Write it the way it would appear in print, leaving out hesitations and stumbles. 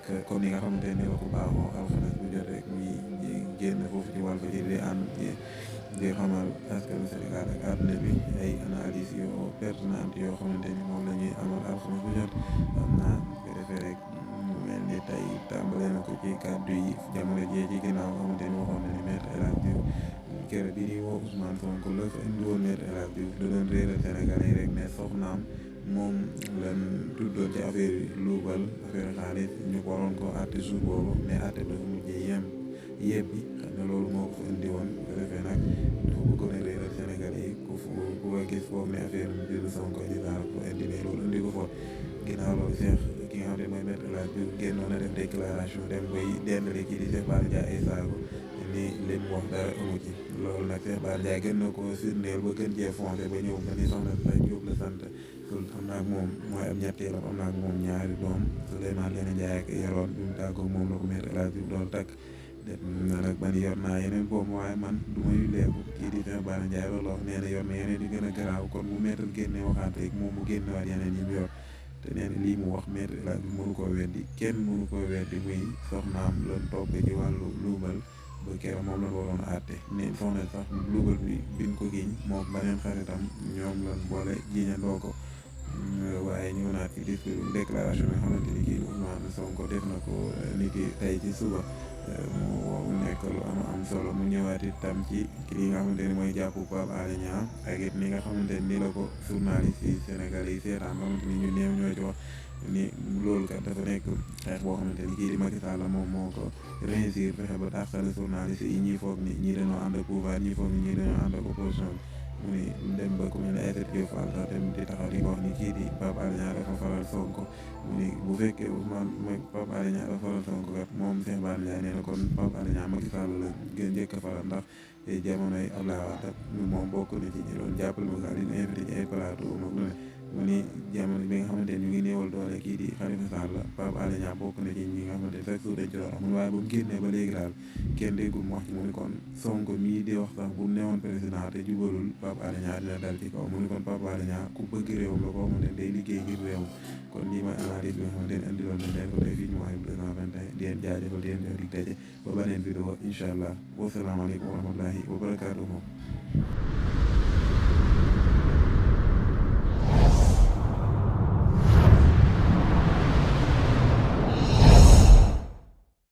rek comme ni nga xamante ni la ko baaxoo alxames bu jot rek ñi génn foofu ci Walfadjri di ànd di xamal askanu Sénégal ak àdduna bi ay analyse yoo pertinente yoo xamante ni moom la ñuy amal alxames bu jot xam naa ko defee rek mu mel ni tey tàmbale na ko ci kàddu yi jamono jii ci ginnaaw xamante ni waxoon na ni Maître El Hadji Diouf kere bi di woo Ousmane Sonko la fa indi woon Maître El Hadji Diouf da doon réeral Sénégalais rek ne soxnaam moom lan tuddoon ci affaire yi luubal affaire xaalis ñu ko waroon koo àtte jour boobu mais àtte ba mujjee yebbi xam ne loolu moo ko fa indi woon bu ko defee nag dafa bëggoon a réeral Sénégalais yi ku ko gis foofu ne affaire mbiru Sonko di daal ko indi mais loolu indi ko foofu ginnaaw loolu Cheikh ki nga xam ne mooy Maître El Hadji Diouf génnoon na def déclaration dem bay dendale kii di Cheikh Bara Ndiaye ay saago ni li mu wax dara amu ci loolu nag Cheikh Bara Ndiaye gën na ko firndeel ba gën cee foncé ba ñëw ba ni soxna Faye Diop la sant loolu am naa ak moom mooy am ñetteelam am naa ak moom ñaari doom Souleymane Léna Ndiaye ak yoroon bi mu tàggoog moom la ko Maître El Hadji Diouf doon takk def na nag man yor naa yeneen boobu waaye man du ma yuleeku kii di Cheikh Bara Ndiaye loolu wax nee na yor na yeneen yu gën a garaaw kon mu Maître génne waxaat rek moom mu génne waat yeneen yi mu yor te nee na lii mu wax Maître El Hadji Diouf mënu koo weddi kenn mënu koo weddi muy soxnaam loon toppee ci wàllu luubal ba keroog moom la waroon àtte ne soxna sax luubal bi biñ ko giñ moom beneen xaritam ñoom lan boole jiñandoo ko waaye ñëw naat ci discours déclaration bi nga xamante ni kii Ousmane Sonko def na ko ni ki tey ci suba mu nekk lu am solo mu ñëwaat itam ci li nga xamante ni mooy jàpp Pape Alé Niang ak it ni nga xamante ni la ko journaliste yi Sénégal yi seetaan nga xamante ni ñu néew ñoo ci wax ni loolu kat dafa nekk xeex boo xamante ni kii di Macky Sall moom moo ko réussir fexe ba tàqale journaliste yi ñii foog ni ñii dañoo ànd ak pouvoir ñii foog ni ñii dañoo ànd ak opposition mu ni dem ba ku mel ne Aïssatou Diop Fall sax dem di taxaw di ko wax ni kii di Pape Alé Niang dafa faral Sonko mu ni bu fekkee Ousmane mooy Pape Alé Niang dafa faral Sonko kat moom Cheikh Bara Ndiaye nee na kon Pape Alé Niang Macky Sall la gën njëkk a faral ndax jamonoy Abdoulaye Wade moom bokk na ci ñi doon jàppale Macky Sall di invité ci ay plateau moom lu ne mu ni jamono bi nga xamante ni ñu ngi néewal doole kii di Khalifa Sall Pape Alé Niang bokk na ci ñi nga xamante ni chaque jour dañ ci doon amul waaye bu mu génnee ba léegi daal kenn déggul mu wax ci mu ni kon Sonko mii di wax sax bu mu newoon président te jubalul Pape Alé Niang dina dal ci kaw mu ni kon Pape Alé Niang ku bëgg réewam la koo xamante ni day liggéey ngir réew kon lii mooy analyse bi nga xamante ni indiloon nañ leen ko tey fii ñu waxee 221 di leen jaajëfal di leen jox dig daje ba beneen vidéo incha allah wasalaamaaleykum wa rahmatullahi wa barakaatuhu